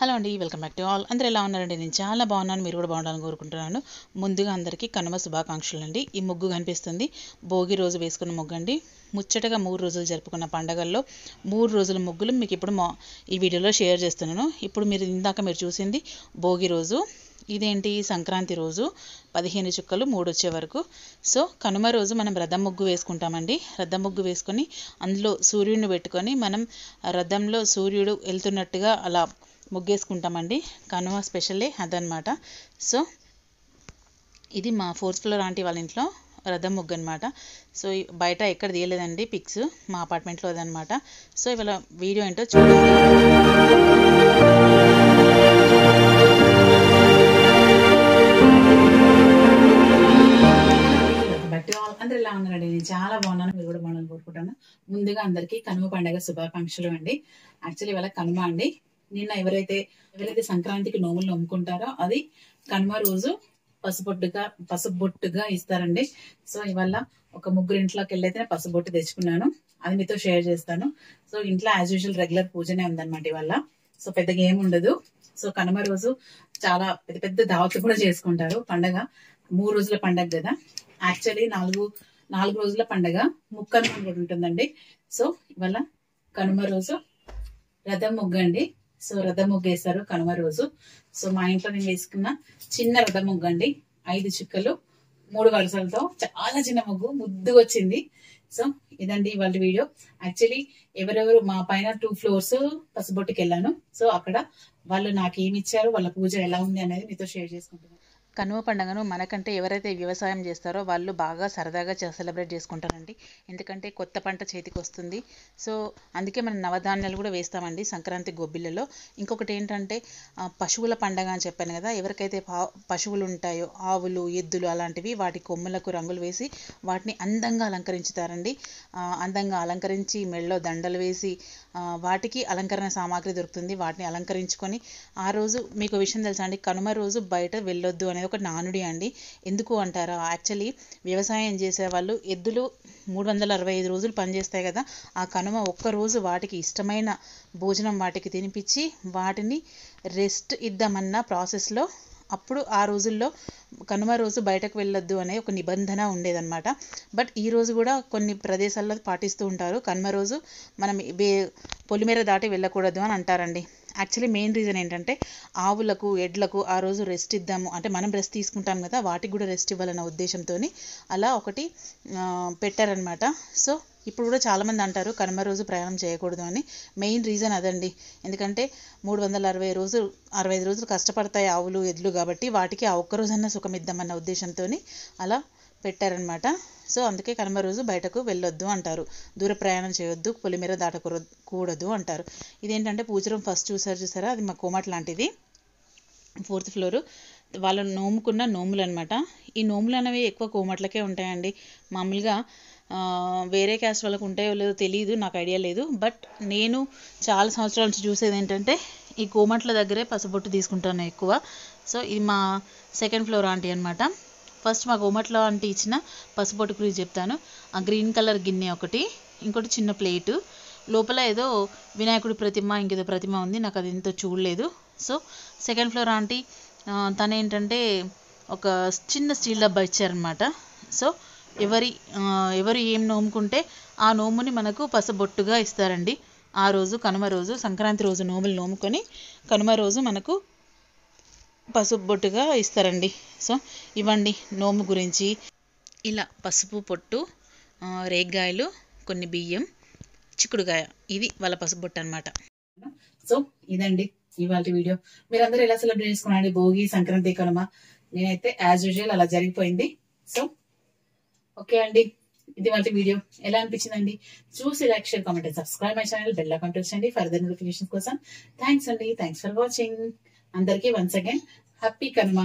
Hello అండి, welcome back to all. అందరూ ఎలా ఉన్నారండి? నేను చాలా బాగున్నాను, మీరు కూడా బాగుండాలని కోరుకుంటున్నాను. ముందుగా అందరికీ కనుమ శుభాకాంక్షలు అండి. ఈ ముగ్గు కనిపిస్తుంది, భోగి రోజు వేసుకున్న ముగ్గు అండి. ముచ్చటగా 3 రోజులు జరుపుకున్న పండగల్లో 3 రోజుల ముగ్గులు మీకు ఇప్పుడు ఈ వీడియోలో షేర్ చేస్తున్నాను. ఇప్పుడు మీరు చూసింది భోగి రోజు, ఇదేంటి సంక్రాంతి రోజు 15 చుక్కలు 3 వచ్చే వరకు. సో కనుమ రోజు మనం రథం ముగ్గు వేసుకుంటామండి. రథం ముగ్గు వేసుకొని అందులో సూర్యుడిని పెట్టుకొని మనం రథంలో సూర్యుడు వెళ్తున్నట్టుగా అలా ముగ్గేసుకుంటామండి. కనుమ స్పెషల్లే అదనమాట. సో ఇది మా 4th ఫ్లోర్ ఆంటీ వాళ్ళ ఇంట్లో రథం ముగ్గు అనమాట. సో బయట ఎక్కడ తీయలేదండి పిక్స్, మా అపార్ట్మెంట్లో అదనమాట. సో ఇవాళ వీడియో ఏంటో చూడండి. అందరూ ఎలా ఉన్నారండి? నేను చాలా బాగున్నాను, మీరు కూడా బాగున్నాను కోరుకుంటాను. ముందుగా అందరికీ కనుమ పండుగ శుభాకాంక్షలు అండి. యాక్చువల్లీ ఇవాళ కనుమ అండి. నిన్న ఎవరైతే సంక్రాంతికి నోములు నమ్ముకుంటారో అది కనుమ రోజు పసుబొట్టుగా ఇస్తారండి. సో ఇవాళ ఒక ముగ్గురు ఇంట్లోకి వెళ్ళైతే పసుబొట్టు తెచ్చుకున్నాను, అది మీతో షేర్ చేస్తాను. సో ఇంట్లో యాజ్ యూజువల్ రెగ్యులర్ పూజనే ఉందన్నమాట ఇవాళ. సో పెద్దగా ఏం ఉండదు. సో కనుమ రోజు చాలా పెద్ద పెద్ద దావతులు కూడా చేసుకుంటారు. పండగ 3 రోజుల పండగ కదా. యాక్చువల్లీ 4 రోజుల పండగ ముక్కనుమ కూడా ఉంటుందండి. సో ఇవాళ కనుమ రోజు రథం ముగ్గు అండి. సో రథం ముగ్గు వేస్తారు కనుమ రోజు. సో మా ఇంట్లో నేను వేసుకున్న చిన్న రథం ముగ్గు అండి, 5 చుక్కలు 3 వరుసలతో చాలా చిన్న ముగ్గు, ముద్దుగా వచ్చింది. సో ఇదండి ఇవాళ వీడియో. యాక్చువల్లీ ఎవరెవరు మా పైన 2 ఫ్లోర్స్ పసుబొట్టుకి వెళ్ళాను. సో అక్కడ వాళ్ళు నాకు ఏమి ఇచ్చారు, వాళ్ళ పూజ ఎలా ఉంది అనేది మీతో షేర్ చేసుకుంటున్నాను. కనుమ పండుగను మనకంటే ఎవరైతే వ్యవసాయం చేస్తారో వాళ్ళు బాగా సరదాగా సెలబ్రేట్ చేసుకుంటారండి. ఎందుకంటే కొత్త పంట చేతికి వస్తుంది. సో అందుకే మనం నవధాన్యాలు కూడా వేస్తామండి సంక్రాంతి గొబ్బిళ్ళలో. ఇంకొకటి ఏంటంటే పశువుల పండగ అని చెప్పాను కదా. ఎవరికైతే పశువులు ఉంటాయో, ఆవులు, ఎద్దులు అలాంటివి, వాటి కొమ్ములకు రంగులు వేసి వాటిని అందంగా అలంకరించుతారండి. అందంగా అలంకరించి మెళ్ళలో దండలు వేసి వాటికి అలంకరణ సామాగ్రి దొరుకుతుంది. వాటిని అలంకరించుకొని ఆ రోజు మీకు విషయం తెలుసా అండి, కనుమ రోజు బయట వెళ్ళొద్దు అనేది ఒక నానుడి అండి. ఎందుకు అంటారా? యాక్చువల్లీ వ్యవసాయం చేసే వాళ్ళు ఎద్దులు 365 రోజులు పనిచేస్తాయి కదా. ఆ కనుమ ఒక్కరోజు వాటికి ఇష్టమైన భోజనం వాటికి తినిపించి వాటిని రెస్ట్ ఇద్దామన్న ప్రాసెస్లో అప్పుడు ఆ రోజుల్లో కనుమ రోజు బయటకు వెళ్ళొద్దు అనే ఒక నిబంధన ఉండేదన్నమాట. బట్ ఈ రోజు కూడా కొన్ని ప్రదేశాల్లో పాటిస్తూ ఉంటారు. కనుమ రోజు మనం పొలిమేర దాటి వెళ్ళకూడదు అని అంటారండి. యాక్చువల్లీ మెయిన్ రీజన్ ఏంటంటే ఆవులకు, ఎడ్లకు ఆ రోజు రెస్ట్ ఇద్దాము అంటే మనం రెస్ట్ తీసుకుంటాం కదా, వాటికి కూడా రెస్ట్ ఇవ్వాలన్న ఉద్దేశంతో అలా ఒకటి పెట్టారనమాట. సో ఇప్పుడు కూడా చాలామంది అంటారు కనుమ రోజు ప్రయాణం చేయకూడదు అని. మెయిన్ రీజన్ అదండి. ఎందుకంటే 65 రోజులు కష్టపడతాయి ఆవులు, ఎడ్లు కాబట్టి వాటికి ఆ ఒక్కరోజన్నా సుఖం ఇద్దామన్న ఉద్దేశంతో అలా పెట్టారనమాట. సో అందుకే కనుమ రోజు బయటకు వెళ్ళొద్దు అంటారు, దూర ప్రయాణం చేయొద్దు, పొలిమేర దాటకూడదు అంటారు. ఇదేంటంటే పూజ రూమ్ ఫస్ట్ చూసారా, అది మా కోమట్ లాంటిది, 4th ఫ్లోరు. వాళ్ళు నోముకున్న నోములు అనమాట. ఈ నోములు అనేవి ఎక్కువ కోమట్లకే ఉంటాయండి. మామూలుగా వేరే క్యాస్ట్ వాళ్ళకు ఉంటాయో లేదో తెలియదు, నాకు ఐడియా లేదు. బట్ నేను చాలా సంవత్సరాల నుంచి చూసేది ఏంటంటే ఈ కోమట్ల దగ్గరే పసుబొట్టు తీసుకుంటాను ఎక్కువ. సో ఇది మా 2nd ఫ్లోర్ ఆంటీ అనమాట. ఫస్ట్ మా కోమట్ల ఆంటీ ఇచ్చిన పసుబొట్టు గురించి చెప్తాను. ఆ గ్రీన్ కలర్ గిన్నె ఒకటి, ఇంకోటి చిన్న ప్లేటు, లోపల ఏదో వినాయకుడి ప్రతిమ, ఇంకేదో ప్రతిమ ఉంది, నాకు అది ఎంతో చూడలేదు. సో 2nd ఫ్లోర్ ఆంటీ తనేంటంటే ఒక చిన్న స్టీల్ డబ్బా ఇచ్చారనమాట. సో ఎవరు ఏం నోముకుంటే ఆ నోముని మనకు పసుబొట్టుగా ఇస్తారండి. ఆ రోజు కనుమ రోజు, సంక్రాంతి రోజు నోములు నోముకొని కనుమ రోజు మనకు పసుబొట్టుగా ఇస్తారండి. సో ఇవ్వండి నోము గురించి. ఇలా పసుపు పొట్టు, రేగ్గాయలు, కొన్ని బియ్యం, చిక్కుడుగాయ, ఇది వాళ్ళ పసుబొట్టు అనమాట. సో ఇదండి ఇవాళ వీడియో. మీరందరూ ఎలా సెలబ్రేట్ చేసుకున్నారండి భోగి, సంక్రాంతి, కనుమ? నేనైతే యాజ్ యూజువల్ అలా జరిగిపోయింది. సో ఓకే అండి, ఇది వాళ్ళ వీడియో. ఎలా అనిపించిందండి? చూసి like, share, comment, subscribe my channel, bell icon press చేయండి ఫర్దర్ నోటిఫికేషన్ కోసం. థ్యాంక్స్ అండి, థ్యాంక్స్ ఫర్ వాచింగ్. అందరికీ వన్స్ అగైన్ హ్యాపీ కనుమ.